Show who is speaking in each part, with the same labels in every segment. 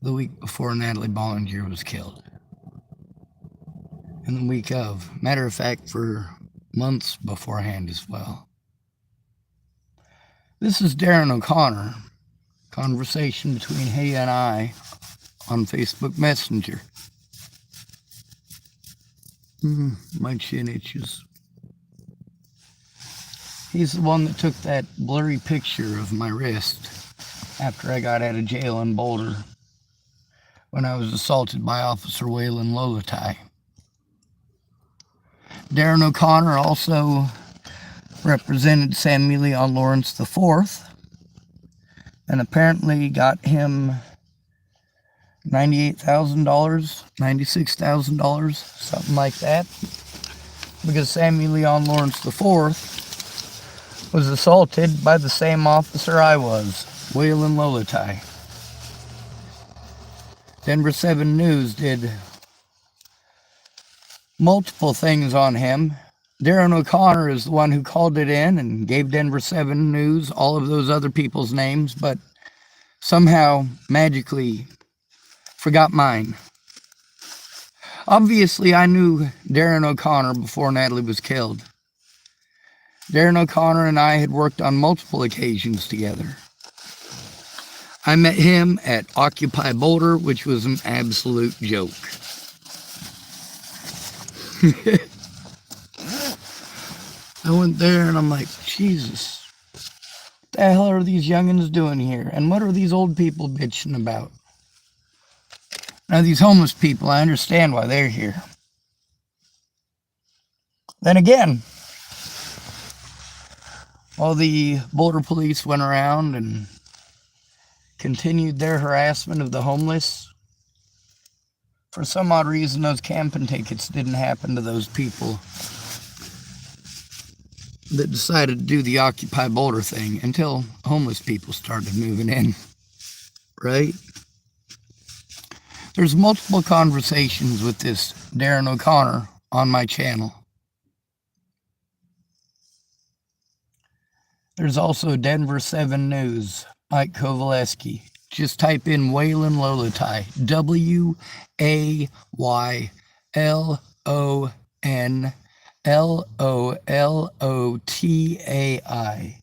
Speaker 1: the week before Natalie Bollinger was killed. And the week of. Matter of fact, for months beforehand as well. This is Darren O'Conner. Conversation between he and I on Facebook Messenger. My chin itches. He's the one that took that blurry picture of my wrist after I got out of jail in Boulder when I was assaulted by Officer Waylon Lolatai. Darren O'Conner also represented Sammie Leon Lawrence IV and apparently got him $98,000, $96,000, something like that, because Sammie Leon Lawrence IV was assaulted by the same officer I was, Waylon Lolatai. Denver 7 News did multiple things on him. Darren O'Conner is the one who called it in and gave Denver 7 News all of those other people's names, but somehow, magically, forgot mine. Obviously, I knew Darren O'Conner before Natalie was killed. Darren O'Conner and I had worked on multiple occasions together. I met him at Occupy Boulder, which was an absolute joke. I went there and I'm like, Jesus, what the hell are these youngins doing here? And what are these old people bitching about? Now, these homeless people, I understand why they're here. Then again, while the Boulder police went around and continued their harassment of the homeless, for some odd reason, those camping tickets didn't happen to those people that decided to do the Occupy Boulder thing until homeless people started moving in, right? There's multiple conversations with this Darren O'Conner on my channel. There's also Denver 7 News, Mike Kovaleski. Just type in Waylon Lolatai, WAYLONLOLOTAI.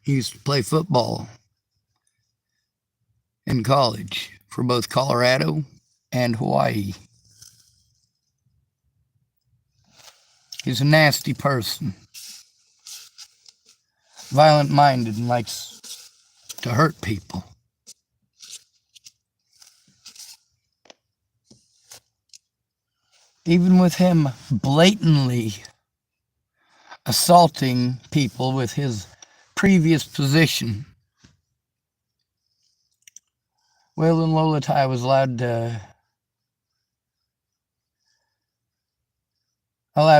Speaker 1: He used to play football in college for both Colorado and Hawaii. He's a nasty person, violent-minded, and likes to hurt people. Even with him blatantly assaulting people with his previous position, Waylon Lolatai was allowed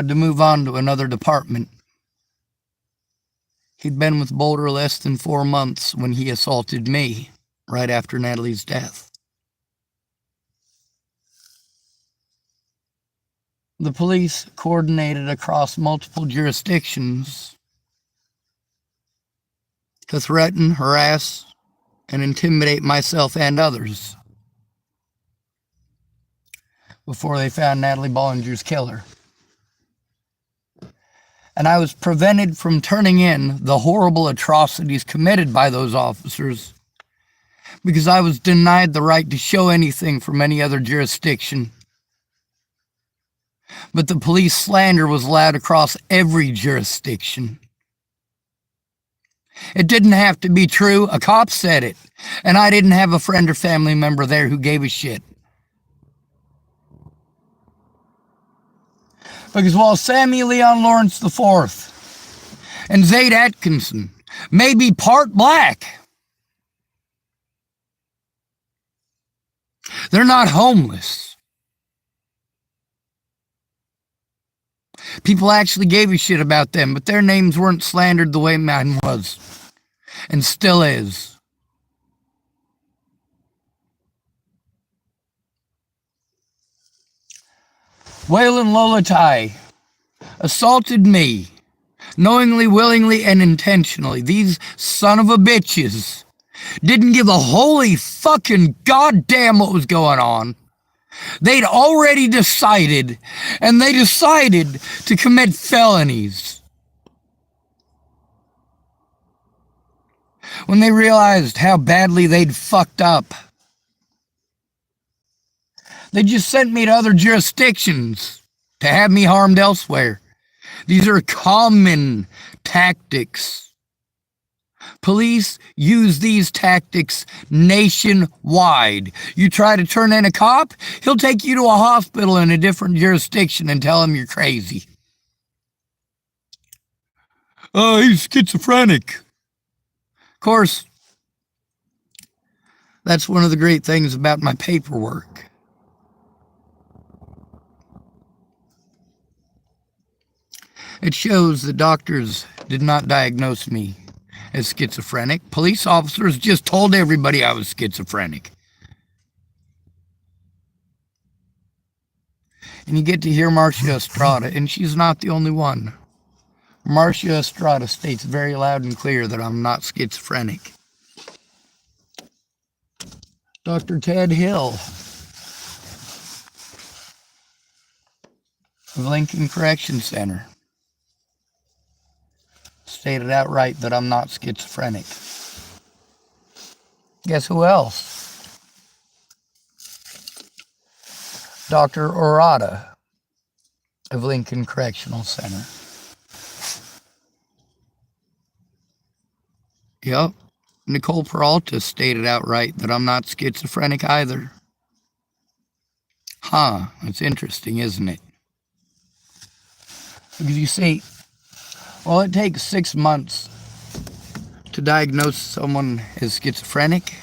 Speaker 1: to move on to another department. He'd been with Boulder less than 4 months when he assaulted me right after Natalie's death. The police coordinated across multiple jurisdictions to threaten, harass, and intimidate myself and others before they found Natalie Bollinger's killer. And I was prevented from turning in the horrible atrocities committed by those officers because I was denied the right to show anything from any other jurisdiction. But the police slander was allowed across every jurisdiction. It didn't have to be true. A cop said it. And I didn't have a friend or family member there who gave a shit. Because while Sammie Leon Lawrence IV and Zaid Atkinson may be part black, they're not homeless. People actually gave a shit about them, but their names weren't slandered the way mine was, and still is. Waylon Lolatai assaulted me knowingly, willingly, and intentionally. These son of a bitches didn't give a holy fucking goddamn what was going on. They'd already decided, and they decided to commit felonies. When they realized how badly they'd fucked up, they just sent me to other jurisdictions to have me harmed elsewhere. These are common tactics. Police use these tactics nationwide. You try to turn in a cop, he'll take you to a hospital in a different jurisdiction and tell him you're crazy. Oh, he's schizophrenic. Of course, that's one of the great things about my paperwork. It shows the doctors did not diagnose me as schizophrenic. Police officers just told everybody I was schizophrenic. And you get to hear Marcia Estrada, and she's not the only one. Marcia Estrada states very loud and clear that I'm not schizophrenic. Dr. Ted Hill of Lincoln Correction Center stated outright that I'm not schizophrenic. Guess who else? Dr. Orada of Lincoln Correctional Center. Yep. Nicole Peralta stated outright that I'm not schizophrenic either. Huh, that's interesting, isn't it? Because you see, well, it takes 6 months to diagnose someone as schizophrenic.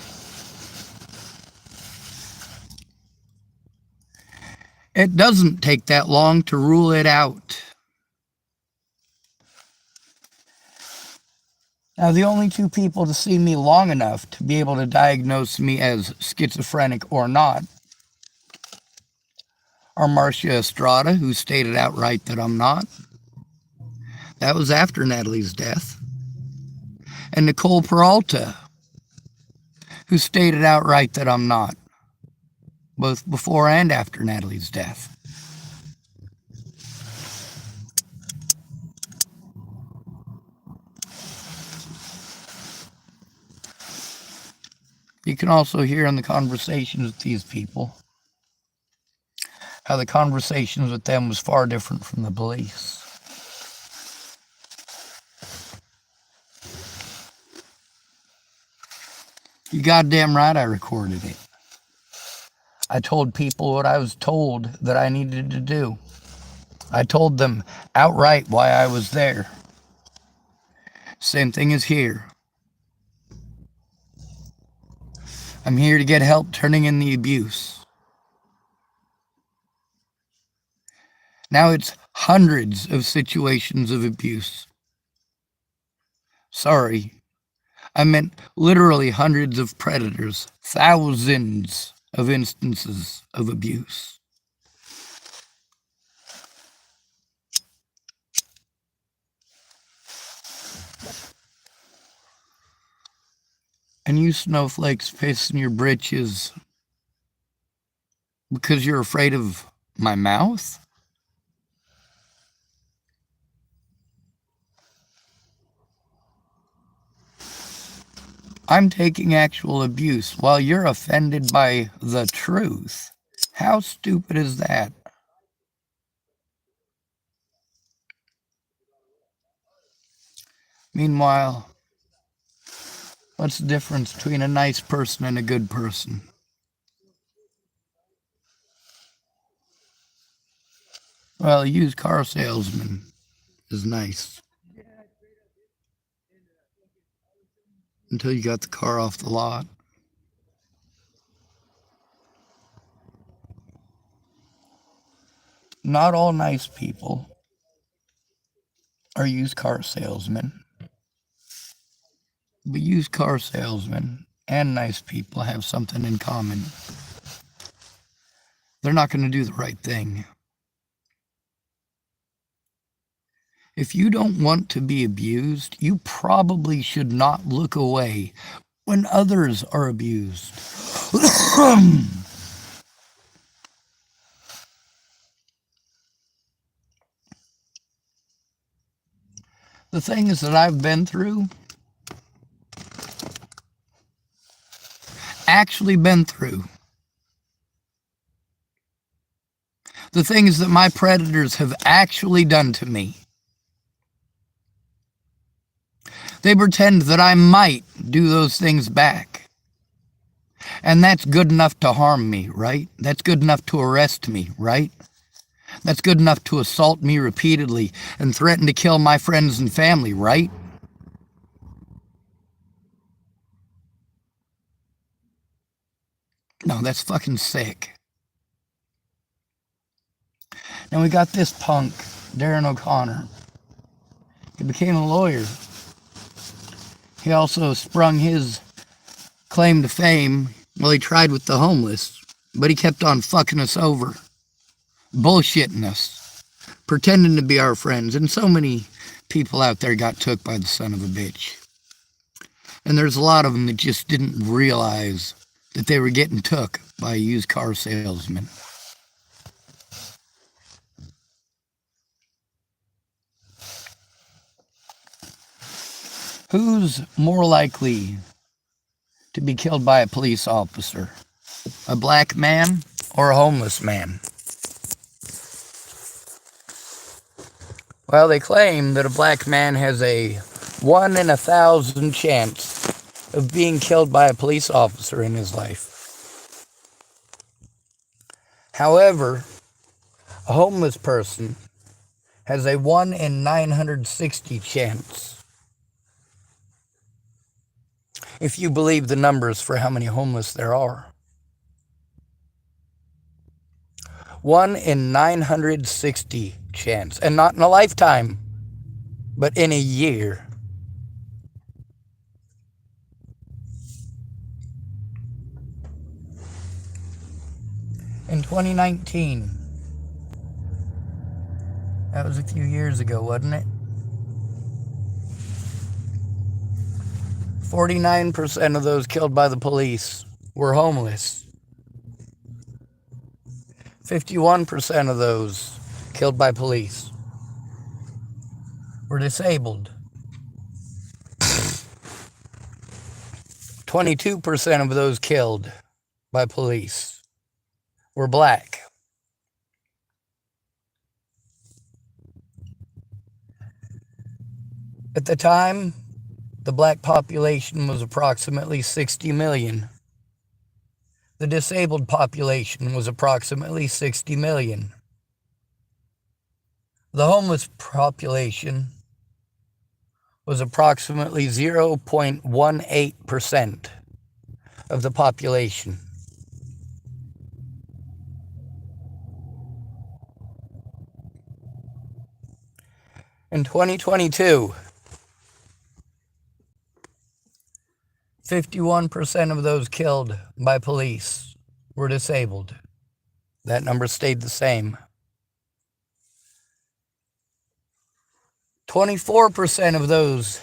Speaker 1: It doesn't take that long to rule it out. Now, the only two people to see me long enough to be able to diagnose me as schizophrenic or not are Marcia Estrada, who stated outright that I'm not. That was after Natalie's death. And Nicole Peralta, who stated outright that I'm not, both before and after Natalie's death. You can also hear in the conversations with these people how the conversations with them was far different from the police. You goddamn right I recorded it. I told people what I was told that I needed to do. I told them outright why I was there. Same thing as here. I'm here to get help turning in the abuse. Now it's hundreds of situations of abuse. Sorry, I meant literally hundreds of predators, thousands of instances of abuse. And you snowflakes pissing your britches because you're afraid of my mouth? I'm taking actual abuse while you're offended by the truth. How stupid is that? Meanwhile, what's the difference between a nice person and a good person? Well, a used car salesman is nice. Until you got the car off the lot. Not all nice people are used car salesmen. But used car salesmen and nice people have something in common. They're not going to do the right thing. If you don't want to be abused, you probably should not look away when others are abused. The things that I've been through, actually been through, the things that my predators have actually done to me, they pretend that I might do those things back. And that's good enough to harm me, right? That's good enough to arrest me, right? That's good enough to assault me repeatedly and threaten to kill my friends and family, right? No, that's fucking sick. Now we got this punk, Darren O'Conner. He became a lawyer. He also sprung his claim to fame. Well, he tried with the homeless, but he kept on fucking us over, bullshitting us, pretending to be our friends, and so many people out there got took by the son of a bitch. And there's a lot of them that just didn't realize that they were getting took by a used car salesman. Who's more likely to be killed by a police officer? A black man or a homeless man? Well, they claim that a black man has a 1 in 1,000 chance of being killed by a police officer in his life. However, a homeless person has a 1 in 960 chance. If you believe the numbers for how many homeless there are. 1 in 960 chance. And not in a lifetime, but in a year. In 2019, that was a few years ago, wasn't it? 49% of those killed by the police were homeless. 51% of those killed by police were disabled. 22% of those killed by police were black. At the time, the black population was approximately 60 million. The disabled population was approximately 60 million. The homeless population was approximately 0.18% of the population. In 2022, 51% of those killed by police were disabled. That number stayed the same. 24% of those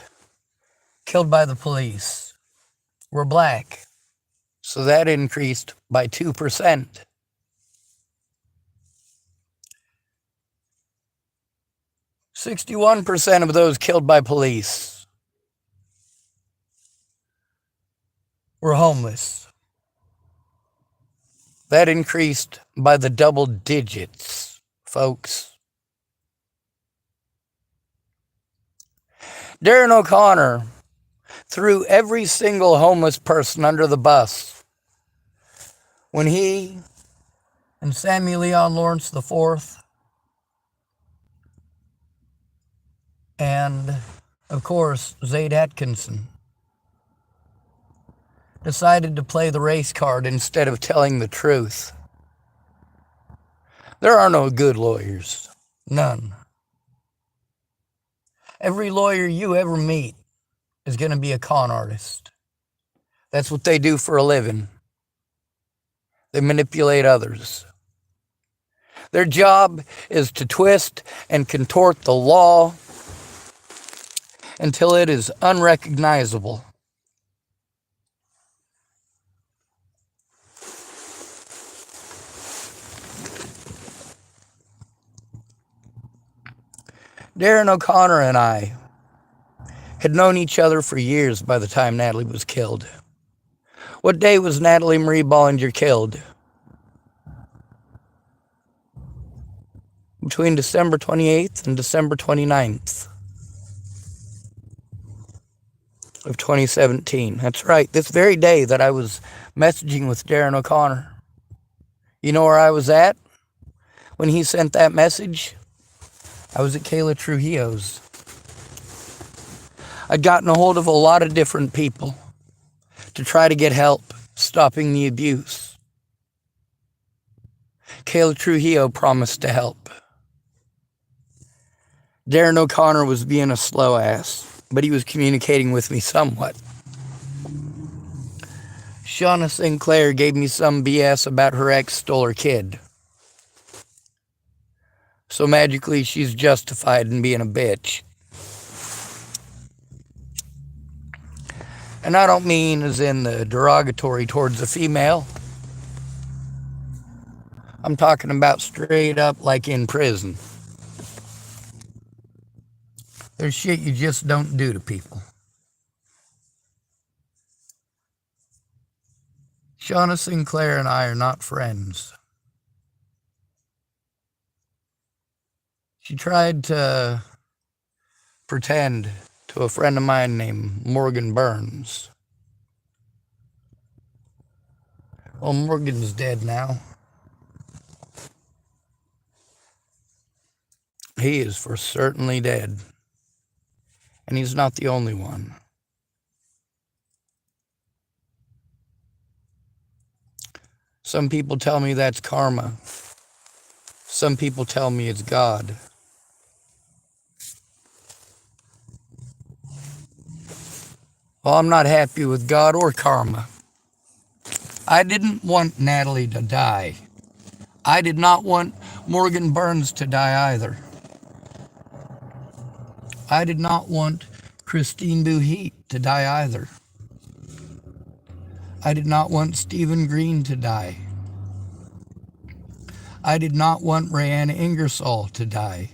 Speaker 1: killed by the police were black. So that increased by 2%. 61% of those killed by police were homeless. That increased by the double digits, folks. Darren O'Conner threw every single homeless person under the bus when he and Sammie Leon Lawrence IV and, of course, Zaid Atkinson decided to play the race card instead of telling the truth. There are no good lawyers. None. Every lawyer you ever meet is going to be a con artist. That's what they do for a living. They manipulate others. Their job is to twist and contort the law until it is unrecognizable. Darren O'Conner and I had known each other for years by the time Natalie was killed. What day was Natalie Marie Bollinger killed? Between December 28th and December 29th of 2017. That's right, this very day that I was messaging with Darren O'Conner. You know where I was at when he sent that message? I was at Kayla Trujillo's. I'd gotten a hold of a lot of different people to try to get help stopping the abuse. Kayla Trujillo promised to help. Darren O'Conner was being a slow ass, but he was communicating with me somewhat. Shauna Sinclair gave me some BS about her ex stole her kid. So magically she's justified in being a bitch. And I don't mean as in the derogatory towards a female. I'm talking about straight up like in prison. There's shit you just don't do to people. Shauna Sinclair and I are not friends. She tried to pretend to a friend of mine named Morgan Burns. Well, Morgan's dead now. He is for certainly dead. And he's not the only one. Some people tell me that's karma. Some people tell me it's God. Well, I'm not happy with God or karma. I didn't want Natalie to die. I did not want Morgan Burns to die either. I did not want Christine Buhit to die either. I did not want Stephen Green to die. I did not want Rayanne Ingersoll to die.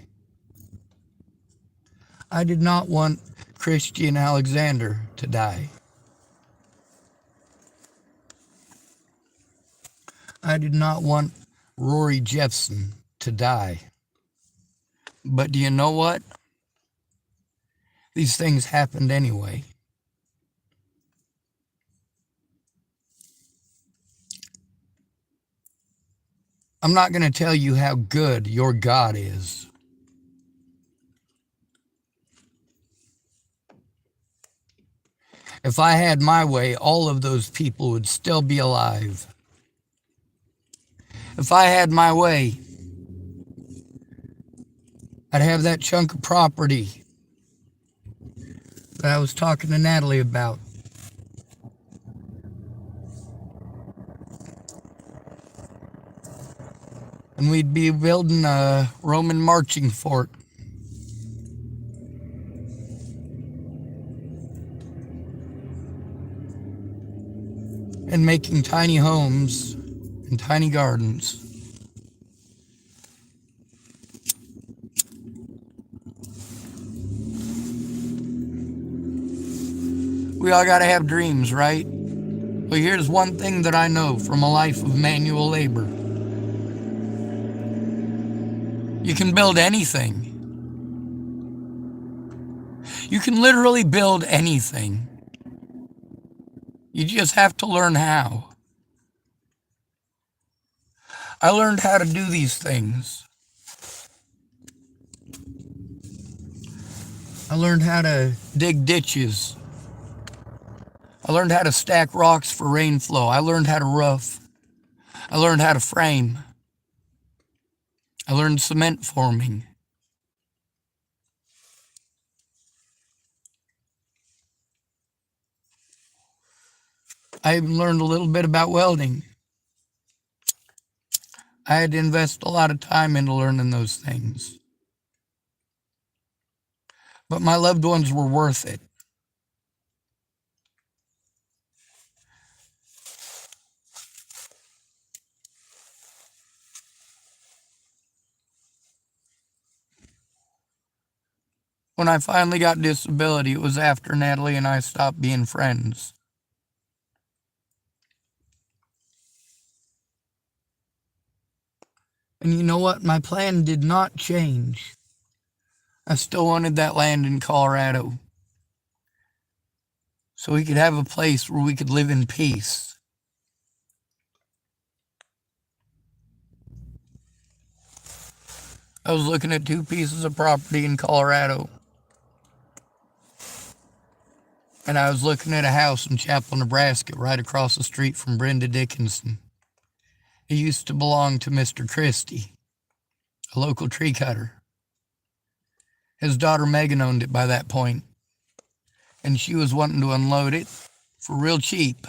Speaker 1: I did not want Christian Alexander to die. I did not want Rory Jepson to die. But do you know what? These things happened anyway. I'm not going to tell you how good your God is. If I had my way, all of those people would still be alive. If I had my way, I'd have that chunk of property that I was talking to Natalie about. And we'd be building a Roman marching fort. And making tiny homes and tiny gardens. We all gotta have dreams, right? Well, here's one thing that I know from a life of manual labor. You can build anything. You can literally build anything. You just have to learn how. I learned how to do these things. I learned how to dig ditches. I learned how to stack rocks for rain flow. I learned how to roof. I learned how to frame. I learned cement forming. I even learned a little bit about welding. I had to invest a lot of time into learning those things. but my loved ones were worth it. When I finally got disability, it was after Natalie and I stopped being friends. And you know what? My plan did not change. I still wanted that land in Colorado, so we could have a place where we could live in peace. I was looking at 2 pieces of property in Colorado. And I was looking at a house in Chapel, Nebraska, right across the street from Brenda Dickinson. It used to belong to Mr. Christie, a local tree cutter. His daughter Megan owned it by that point, and she was wanting to unload it for real cheap.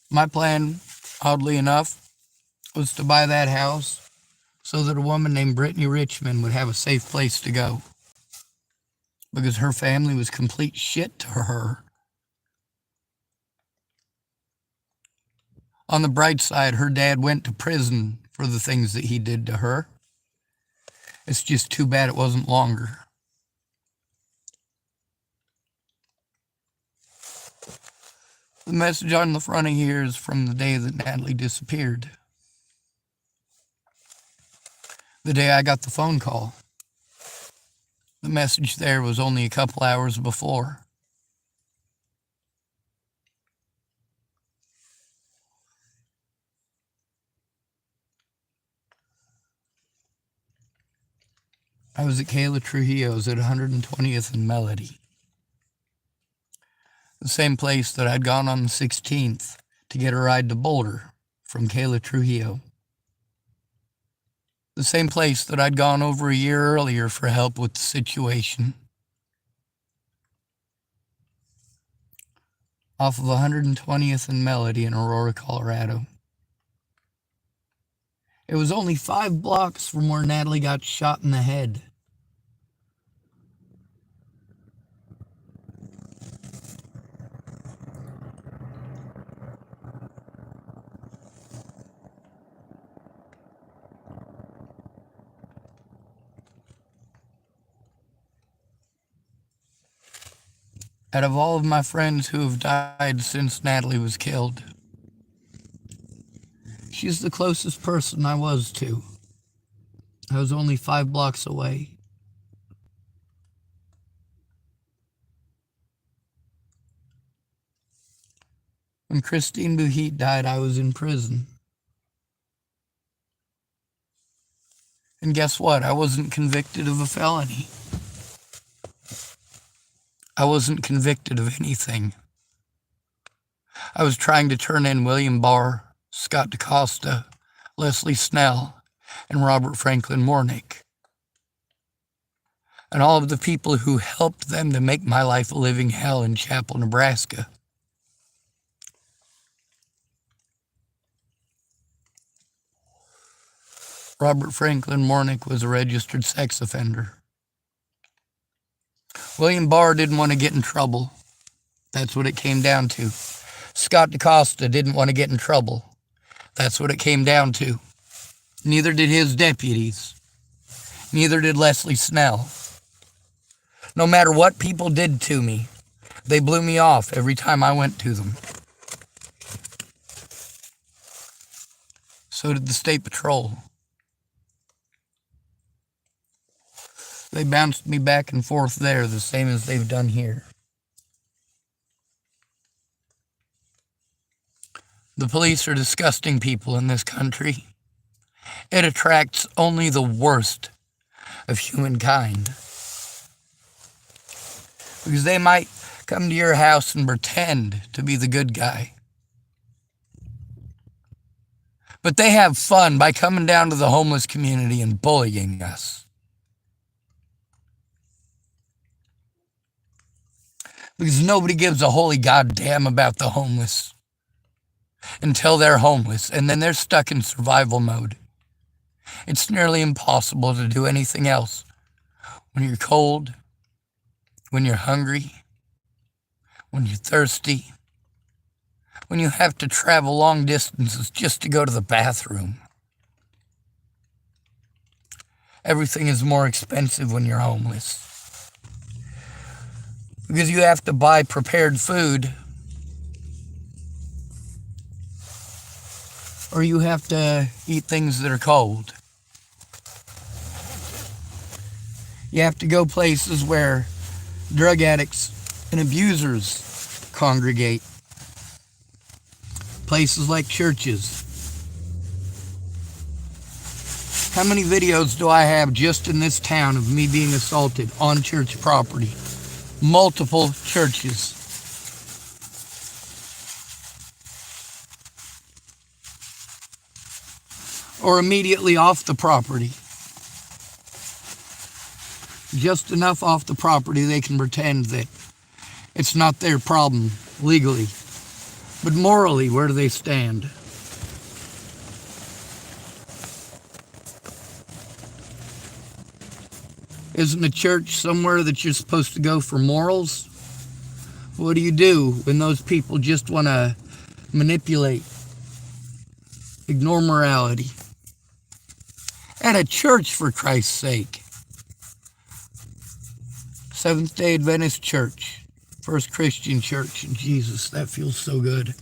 Speaker 1: My plan, oddly enough, was to buy that house so that a woman named Brittany Richmond would have a safe place to go, because her family was complete shit to her. On the bright side, her dad went to prison for the things that he did to her. It's just too bad it wasn't longer. The message on the front of here is from the day that Natalie disappeared. The day I got the phone call. The message there was only a couple hours before. I was at Kayla Trujillo's at 120th and Melody. The same place that I'd gone on the 16th to get a ride to Boulder from Kayla Trujillo. The same place that I'd gone over a year earlier for help with the situation. Off of 120th and Melody in Aurora, Colorado. It was only 5 blocks from where Natalie got shot in the head. Out of all of my friends who have died since Natalie was killed, she's the closest person I was to. I was only 5 blocks away. When Christine Buhit died, I was in prison. And guess what? I wasn't convicted of a felony. I wasn't convicted of anything. I was trying to turn in William Barr, Scott DaCosta, Leslie Snell, and Robert Franklin Warnick. And all of the people who helped them to make my life a living hell in Chapel, Nebraska. Robert Franklin Warnick was a registered sex offender. William Barr didn't want to get in trouble. That's what it came down to. Scott DaCosta didn't want to get in trouble. That's what it came down to. Neither did his deputies. Neither did Leslie Snell. No matter what people did to me, they blew me off every time I went to them. So did the State Patrol. They bounced me back and forth there, the same as they've done here. The police are disgusting people in this country. It attracts only the worst of humankind. Because they might come to your house and pretend to be the good guy. But they have fun by coming down to the homeless community and bullying us. Because nobody gives a holy goddamn about the homeless until they're homeless, and then they're stuck in survival mode. It's nearly impossible to do anything else. When you're cold, when you're hungry, when you're thirsty, when you have to travel long distances just to go to the bathroom. Everything is more expensive when you're homeless. Because you have to buy prepared food, or you have to eat things that are cold. You have to go places where drug addicts and abusers congregate. Places like churches. How many videos do I have just in this town of me being assaulted on church property? Multiple churches. Or immediately off the property. Just enough off the property they can pretend that it's not their problem legally. But morally, where do they stand? Isn't a church somewhere that you're supposed to go for morals? What do you do when those people just want to manipulate, ignore morality? At a church, for Christ's sake. Seventh-day Adventist Church. First Christian church in Jesus. That feels so good.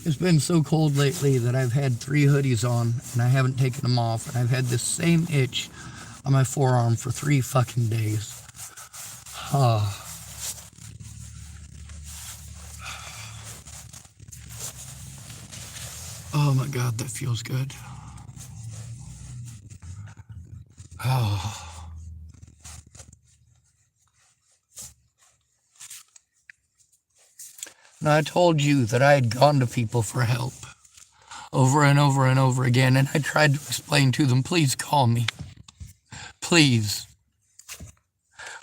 Speaker 1: It's been so cold lately that I've had 3 hoodies on and I haven't taken them off. And I've had this same itch on my forearm for 3 fucking days. Oh my God, that feels good. Now, I told you that I had gone to people for help over and over and over again, and I tried to explain to them, please call me. Please.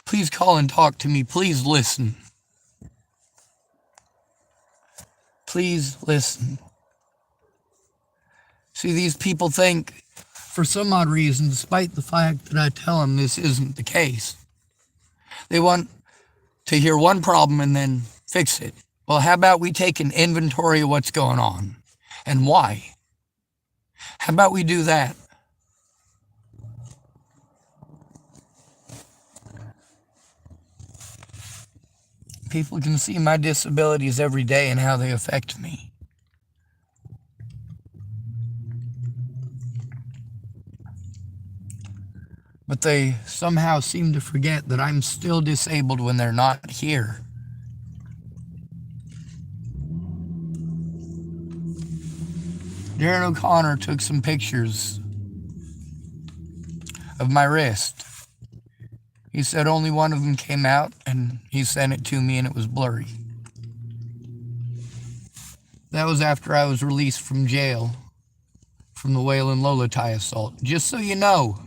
Speaker 1: Please call and talk to me. Please listen. Please listen. See, these people think, for some odd reason, despite the fact that I tell them this isn't the case, they want to hear one problem and then fix it. Well, how about we take an inventory of what's going on and why? How about we do that? People can see my disabilities every day and how they affect me. But they somehow seem to forget that I'm still disabled when they're not here. Darren O'Conner took some pictures of my wrist. He said only one of them came out, and he sent it to me, and it was blurry. That was after I was released from jail from the Waylon Lolatai assault. Just so you know,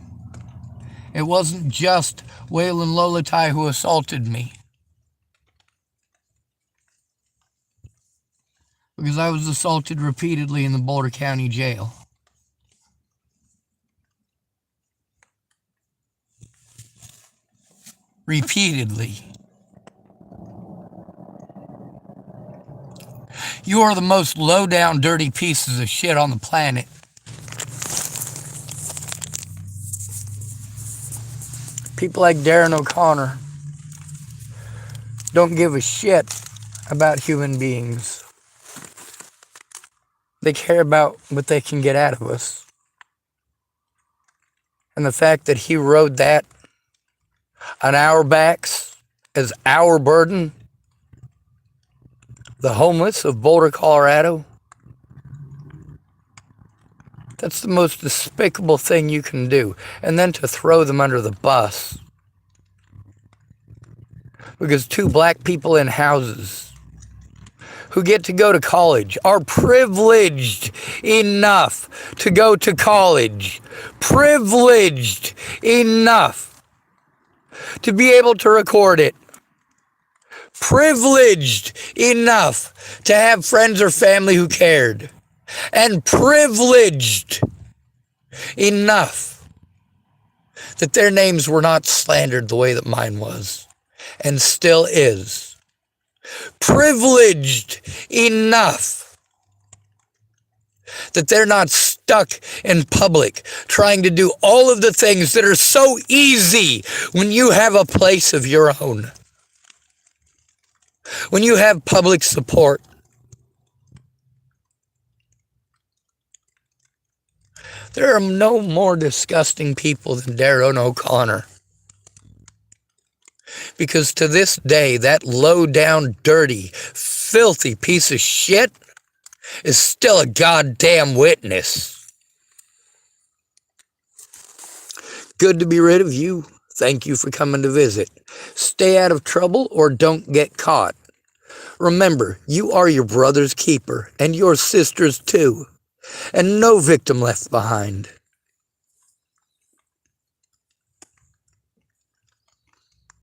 Speaker 1: it wasn't just Waylon Lolatai who assaulted me. Because I was assaulted repeatedly in the Boulder County Jail. Repeatedly. You are the most low-down, dirty pieces of shit on the planet. People like Darren O'Conner don't give a shit about human beings. They care about what they can get out of us. And the fact that he rode that on our backs as our burden, the homeless of Boulder, Colorado, that's the most despicable thing you can do. And then to throw them under the bus. Because 2 black people in houses who get to go to college are privileged enough to go to college. Privileged enough to be able to record it. Privileged enough to have friends or family who cared. And privileged Enough that their names were not slandered the way that mine was, and still is. Privileged enough that they're not stuck in public trying to do all of the things that are so easy when you have a place of your own. When you have public support. There are no more disgusting people than Darren O'Conner. Because to this day, that low-down, dirty, filthy piece of shit is still a goddamn witness. Good to be rid of you. Thank you for coming to visit. Stay out of trouble or don't get caught. Remember, you are your brother's keeper, and your sister's too. And no victim left behind.